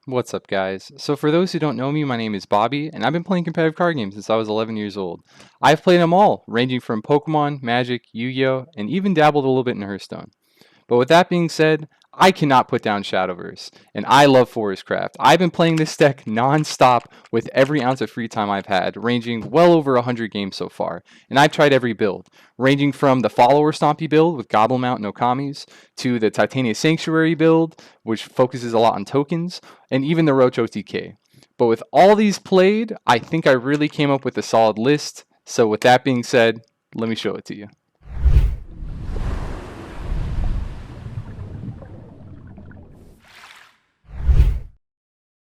What's up, guys? So for those who don't know me, my name is Bobby, and I've been playing competitive card games since I was 11 years old. I've played them all, ranging from Pokemon, Magic, Yu-Gi-Oh, and even dabbled a little bit in Hearthstone. But with that being said, I cannot put down Shadowverse, and I love Forestcraft. I've been playing this deck non-stop with every ounce of free time I've had, ranging well over 100 games so far, and I've tried every build, ranging from the Follower Stompy build with Goblin Mount and Okamis, to the Titania Sanctuary build, which focuses a lot on tokens, and even the Roach OTK. But with all these played, I think I really came up with a solid list, so with that being said, let me show it to you.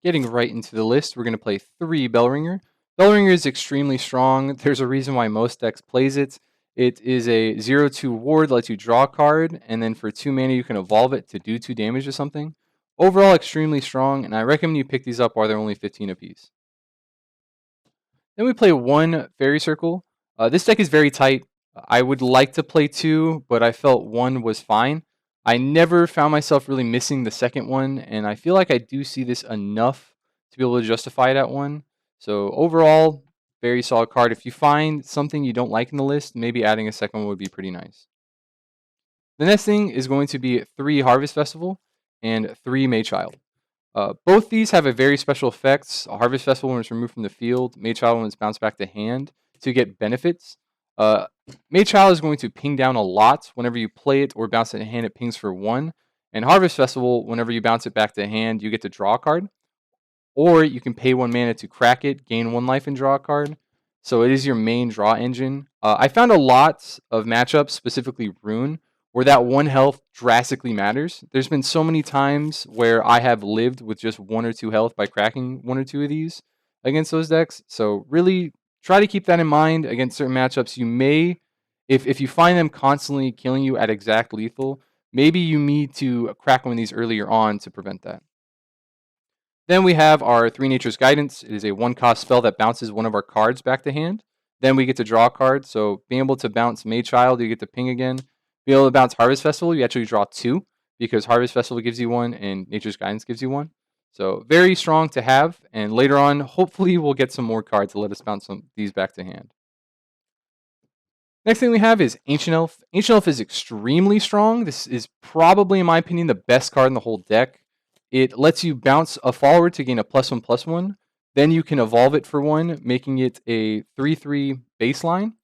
Getting right into the list, we're going to play 3 Bellringer. Bellringer is extremely strong. There's a reason why most decks plays it. It is a 0-2 ward, lets you draw a card, and then for 2 mana you can evolve it to do 2 damage to something. Overall, extremely strong, and I recommend you pick these up while they're only 15 apiece. Then we play 1 Fairy Circle. This deck is very tight. I would like to play 2, but I felt 1 was fine. I never found myself really missing the second one, and I feel like I do see this enough to be able to justify it at 1. So overall, very solid card. If you find something you don't like in the list, maybe adding a second one would be pretty nice. The next thing is going to be 3 Harvest Festival and 3 Maychild. Both these have a very special effects. A Harvest Festival when it's removed from the field, Maychild when it's bounced back to hand to get benefits. Maychild is going to ping down alot whenever you play it or bounce it to hand, it pings for 1. And Harvest Festival, whenever you bounce it back to hand, you get to draw a card. Or you can pay 1 mana to crack it, gain 1 life and draw a card. So it is your main draw engine. I found a lot of matchups, specifically Rune, where that 1 health drastically matters. There's been so many times where I have lived with just 1 or 2 health by cracking 1 or 2 of these against those decks. So really try to keep that in mind against certain matchups. You may, if you find them constantly killing you at exact lethal, maybe you need to crack one of these earlier on to prevent that. Then we have our 3 Nature's Guidance. It is a 1-cost spell that bounces one of our cards back to hand. Then we get to draw a card. So being able to bounce Maychild, you get to ping again. Being able to bounce Harvest Festival, you actually draw 2 because Harvest Festival gives you 1 and Nature's Guidance gives you 1. So very strong to have. And later on, hopefully we'll get some more cards to let us bounce these back to hand. Next thing we have is Ancient Elf. Ancient Elf is extremely strong. This is probably, in my opinion, the best card in the whole deck. It lets you bounce a follower to gain a +1/+1. Then you can evolve it for 1, making it a 3/3 baseline,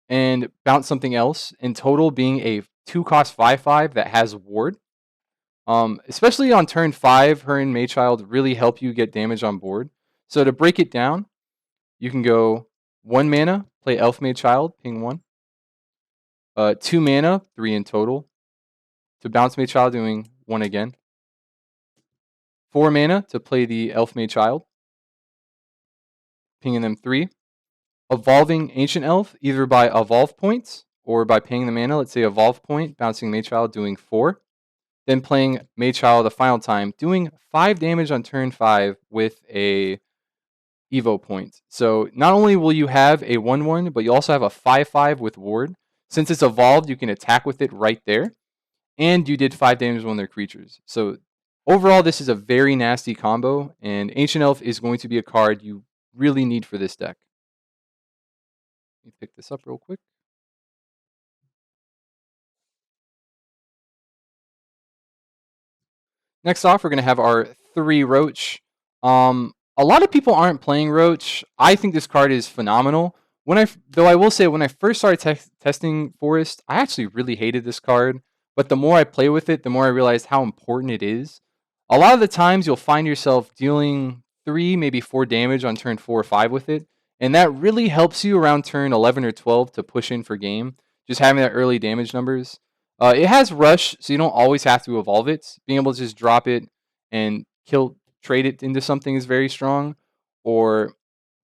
and bounce something else. In total, being a 2-cost 5/5 that has ward. Especially on turn 5, her and Maychild really help you get damage on board. So to break it down, you can go 1 mana, play Elf Maychild, ping 1. 2 mana, 3 in total. To bounce Maychild, doing 1 again. 4 mana to play the Elf Maychild, pinging them 3. Evolving Ancient Elf, either by evolve points or by paying the mana. Let's say evolve point, bouncing Maychild, doing 4. Then playing Maychild the final time, doing 5 damage on turn 5 with a Evo point. So not only will you have a 1/1, but you also have a 5/5 with ward. Since it's evolved, you can attack with it right there. And you did 5 damage on their creatures. So overall, this is a very nasty combo, and Ancient Elf is going to be a card you really need for this deck. Let me pick this up real quick. Next off, we're going to have our 3 Roach. A lot of people aren't playing Roach. I think this card is phenomenal. Though I will say, when I first started testing Forest, I actually really hated this card. But the more I play with it, the more I realize how important it is. A lot of the times, you'll find yourself dealing 3, maybe 4 damage on turn 4 or 5 with it. And that really helps you around turn 11 or 12 to push in for game. Just having that early damage numbers. It has Rush, so you don't always have to evolve it. Being able to just drop it and trade it into something is very strong. Or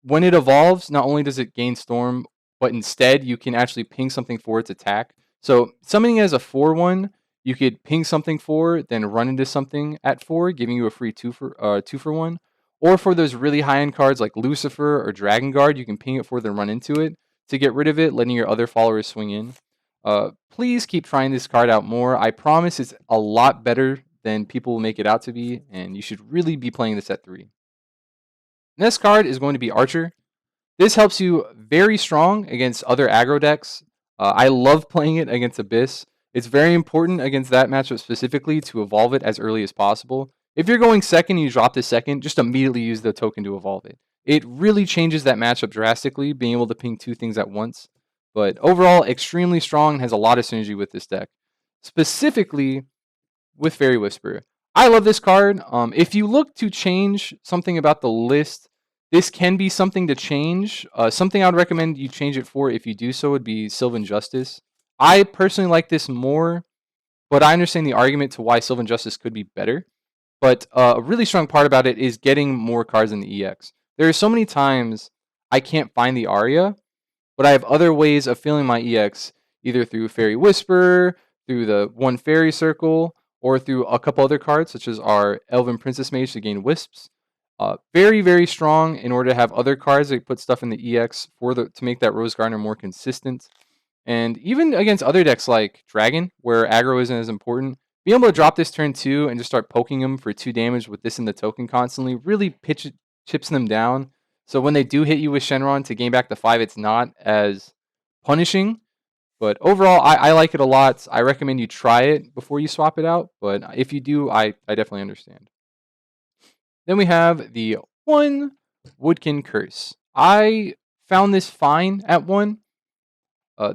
when it evolves, not only does it gain Storm, but instead you can actually ping something for its attack. So summoning as a 4/1, you could ping something 4, then run into something at 4, giving you a free 2 for 1. Or for those really high-end cards like Lucifer or Dragon Guard, you can ping it 4, then run into it to get rid of it, letting your other followers swing in. Please keep trying this card out more. I promise it's a lot better than people will make it out to be, and you should really be playing this at 3. Next card is going to be Archer. This helps you very strong against other aggro decks. I love playing it against Abyss. It's very important against that matchup specifically to evolve it as early as possible. If you're going second and you drop this second, just immediately use the token to evolve it. It really changes that matchup drastically, being able to ping 2 things at once. But overall, extremely strong and has a lot of synergy with this deck. Specifically with Fairy Whisper. I love this card. If you look to change something about the list, this can be something to change. Something I would recommend you change it for if you do so would be Sylvan Justice. I personally like this more, but I understand the argument to why Sylvan Justice could be better. But a really strong part about it is getting more cards in the EX. There are so many times I can't find the Aria, but I have other ways of filling my EX, either through Fairy Whisper, through the 1 Fairy Circle, or through a couple other cards, such as our Elven Princess Mage to gain Wisps. Very, very strong in order to have other cards that put stuff in the EX to make that Rose Gardener more consistent. And even against other decks like Dragon, where aggro isn't as important, being able to drop this turn 2 and just start poking them for 2 damage with this in the token constantly really chips them down. So when they do hit you with Shenron to gain back the 5, it's not as punishing. But overall, I like it a lot. I recommend you try it before you swap it out. But if you do, I definitely understand. Then we have the 1 Woodkin Curse. I found this fine at 1.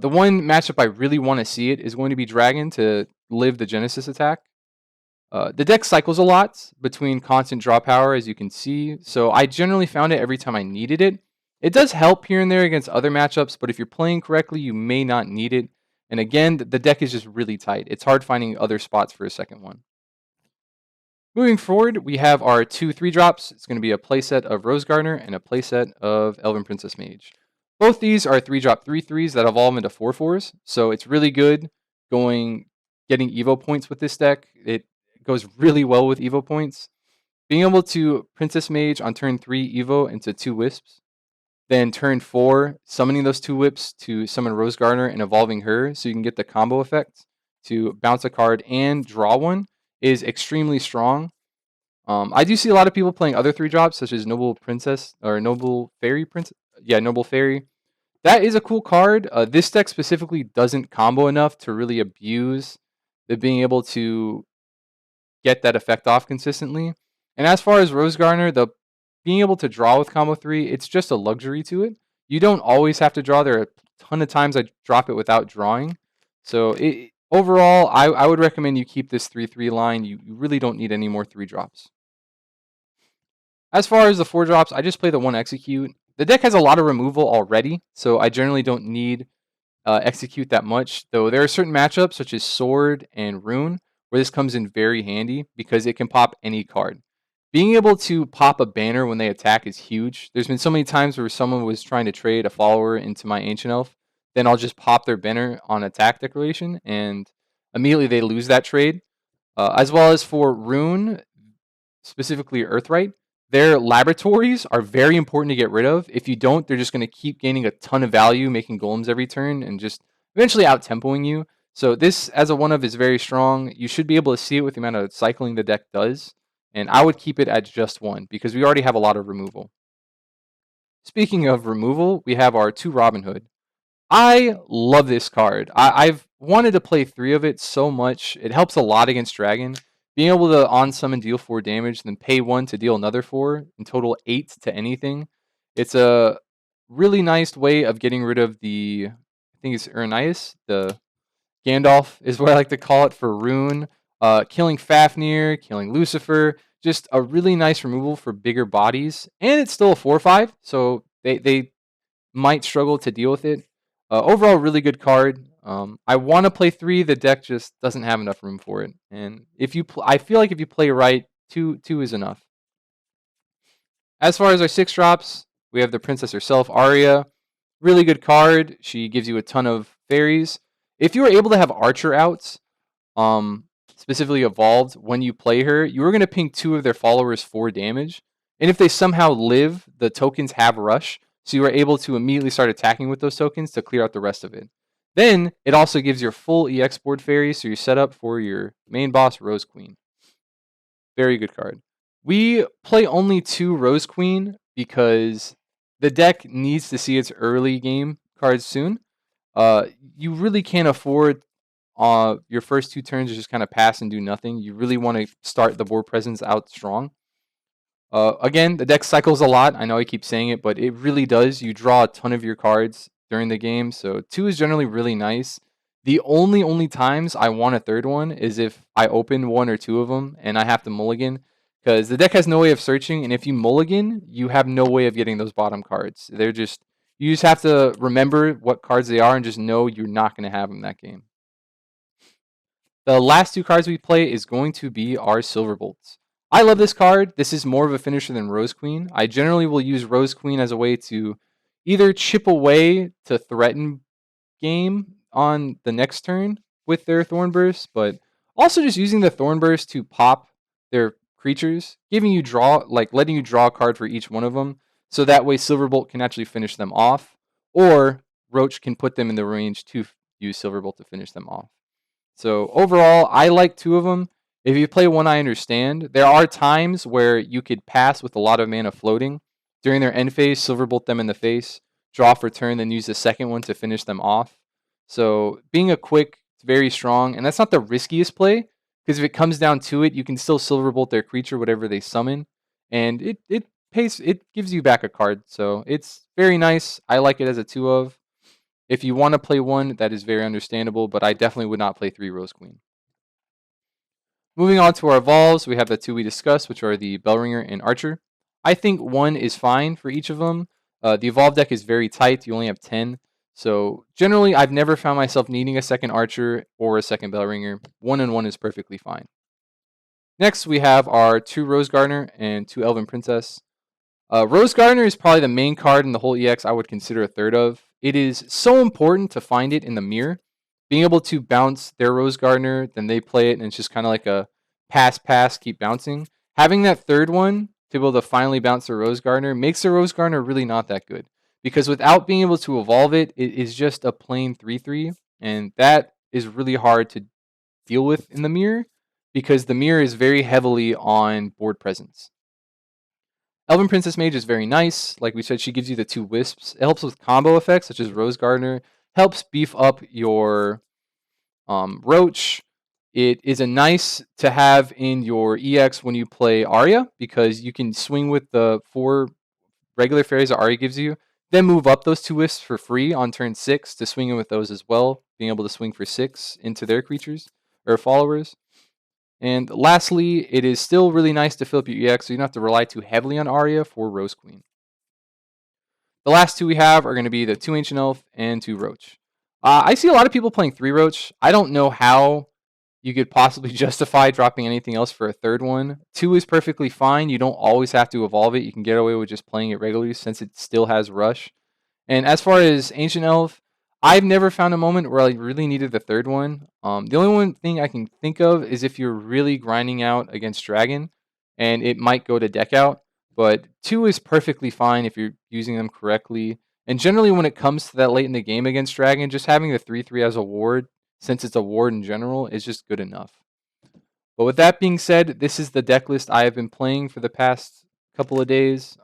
The one matchup I really want to see it is going to be Dragon to live the Genesis attack. The deck cycles a lot between constant draw power, as you can see, so I generally found it every time I needed it. It does help here and there against other matchups, but if you're playing correctly, you may not need it. And again, the deck is just really tight. It's hard finding other spots for a second one. Moving forward, we have our 2 3-drops. It's going to be a playset of Rose Gardener and a playset of Elven Princess Mage. Both these are 3-drop 3/3s that evolve into 4/4s, so it's really good getting Evo points with this deck. It goes really well with Evo points. Being able to Princess Mage on turn 3 Evo into 2 Wisps, then turn 4 summoning those 2 Whips to summon Rose Gardener and evolving her so you can get the combo effect to bounce a card and draw one is extremely strong. I do see a lot of people playing other 3-drops such as Noble Princess or Noble Fairy Princess. Yeah, Noble Fairy. That is a cool card. This deck specifically doesn't combo enough to really abuse the being able to get that effect off consistently. And as far as Rose Gardener, the being able to draw with combo 3, it's just a luxury to it. You don't always have to draw. There are a ton of times I drop it without drawing. So overall, I would recommend you keep this 3/3 line. You really don't need any more 3-drops. As far as the 4-drops, I just play the 1 Execute. The deck has a lot of removal already, so I generally don't need Execute that much. Though there are certain matchups, such as Sword and Rune, where this comes in very handy because it can pop any card. Being able to pop a banner when they attack is huge. There's been so many times where someone was trying to trade a follower into my Ancient Elf, then I'll just pop their banner on attack declaration, and immediately they lose that trade. As well as for Rune, specifically Earthright, their laboratories are very important to get rid of. If you don't, they're just going to keep gaining a ton of value, making golems every turn, and just eventually out-tempoing you. So this, as a 1-of, is very strong. You should be able to see it with the amount of cycling the deck does. And I would keep it at just 1, because we already have a lot of removal. Speaking of removal, we have our 2 Robin Hood. I love this card. I've wanted to play 3 of it so much. It helps a lot against Dragon. Being able to on-summon deal 4 damage, then pay 1 to deal another 4, in total 8 to anything. It's a really nice way of getting rid of the, I think it's Irenaeus, the Gandalf is what I like to call it for Rune. Killing Fafnir, killing Lucifer, just a really nice removal for bigger bodies. And it's still a 4/5, so they might struggle to deal with it. Overall, really good card. I want to play 3. The deck just doesn't have enough room for it. And if you, I feel like if you play right, 2 is enough. As far as our 6-drops, we have the princess herself, Arya. Really good card. She gives you a ton of fairies. If you are able to have Archer outs, specifically evolved, when you play her, you are going to ping 2 of their followers 4 damage. And if they somehow live, the tokens have Rush. So you are able to immediately start attacking with those tokens to clear out the rest of it. Then, it also gives your full EX board fairies, so you're set up for your main boss, Rose Queen. Very good card. We play only 2 Rose Queen because the deck needs to see its early game cards soon. Uh, you really can't afford your first 2 turns to just kind of pass and do nothing. You really want to start the board presence out strong. Again, the deck cycles a lot. I know I keep saying it, but it really does. You draw a ton of your cards during the game, so 2 is generally really nice. The only times I want a third one is if I open 1 or 2 of them and I have to mulligan, because the deck has no way of searching, and if you mulligan, you have no way of getting those bottom cards. You just have to remember what cards they are and just know you're not going to have them that game. The last 2 cards we play is going to be our Silverbolts. I love this card. This is more of a finisher than Rose Queen. I generally will use Rose Queen as a way to either chip away to threaten game on the next turn with their Thornburst, but also just using the Thornburst to pop their creatures, letting you draw a card for each one of them, so that way Silverbolt can actually finish them off, or Roach can put them in the range to use Silverbolt to finish them off. So overall, I like 2 of them. If you play one, I understand. There are times where you could pass with a lot of mana floating. During their end phase, Silverbolt them in the face, draw for turn, then use the second one to finish them off. So being a quick, very strong, and that's not the riskiest play, because if it comes down to it, you can still Silverbolt their creature, whatever they summon, and it gives you back a card. So it's very nice. I like it as a 2 of. If you want to play 1, that is very understandable, but I definitely would not play 3 Rose Queen. Moving on to our Evolves, we have the 2 we discussed, which are the Bellringer and Archer. I think 1 is fine for each of them. The Evolve deck is very tight. You only have 10. So generally, I've never found myself needing a second Archer or a second Bellringer. 1 and 1 is perfectly fine. Next, we have our 2 Rose Gardener and 2 Elven Princess. Rose Gardener is probably the main card in the whole EX I would consider a third of. It is so important to find it in the mirror. Being able to bounce their Rose Gardener, then they play it, and it's just kind of like a pass, keep bouncing. Having that third one to be able to finally bounce their Rose Gardener makes the Rose Gardener really not that good. Because without being able to evolve it, it is just a plain 3/3, and that is really hard to deal with in the mirror, because the mirror is very heavily on board presence. Elven Princess Mage is very nice. Like we said, she gives you the 2 Wisps. It helps with combo effects, such as Rose Gardener. Helps beef up your Roach. It is a nice to have in your EX when you play Arya, because you can swing with the 4 regular fairies that Arya gives you, then move up those 2 Wisps for free on turn 6 to swing in with those as well, being able to swing for 6 into their creatures or followers. And lastly, it is still really nice to fill up your EX, so you don't have to rely too heavily on Arya for Rose Queen. The last 2 we have are going to be the 2 Ancient Elf and 2 Roach. I see a lot of people playing 3 Roach. I don't know how you could possibly justify dropping anything else for a third one. 2 is perfectly fine. You don't always have to evolve it. You can get away with just playing it regularly since it still has Rush. And as far as Ancient Elf, I've never found a moment where I really needed the third one. The only one thing I can think of is if you're really grinding out against Dragon, and it might go to deck out. But 2 is perfectly fine if you're using them correctly. And generally, when it comes to that late in the game against Dragon, just having the 3/3 as a ward, since it's a ward in general, is just good enough. But with that being said, this is the deck list I have been playing for the past couple of days.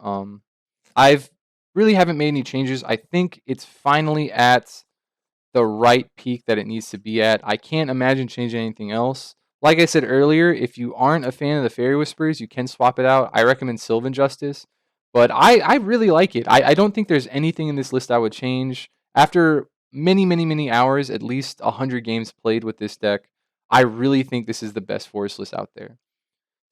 I've really haven't made any changes. I think it's finally at the right peak that it needs to be at. I can't imagine changing anything else. Like I said earlier, if you aren't a fan of the Fairy Whispers, you can swap it out. I recommend Sylvan Justice, but I really like it. I don't think there's anything in this list I would change. After many hours, at least 100 games played with this deck, I really think this is the best forest list out there.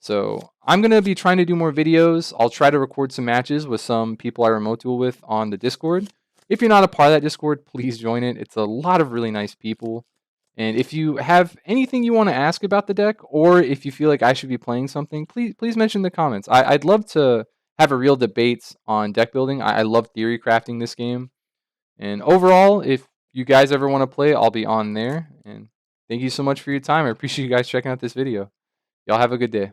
So I'm going to be trying to do more videos. I'll try to record some matches with some people I remote duel with on the Discord. If you're not a part of that Discord, please join it. It's a lot of really nice people. And if you have anything you want to ask about the deck, or if you feel like I should be playing something, please mention in the comments. I'd love to have a real debate on deck building. I love theory crafting this game. And overall, if you guys ever want to play, I'll be on there. And thank you so much for your time. I appreciate you guys checking out this video. Y'all have a good day.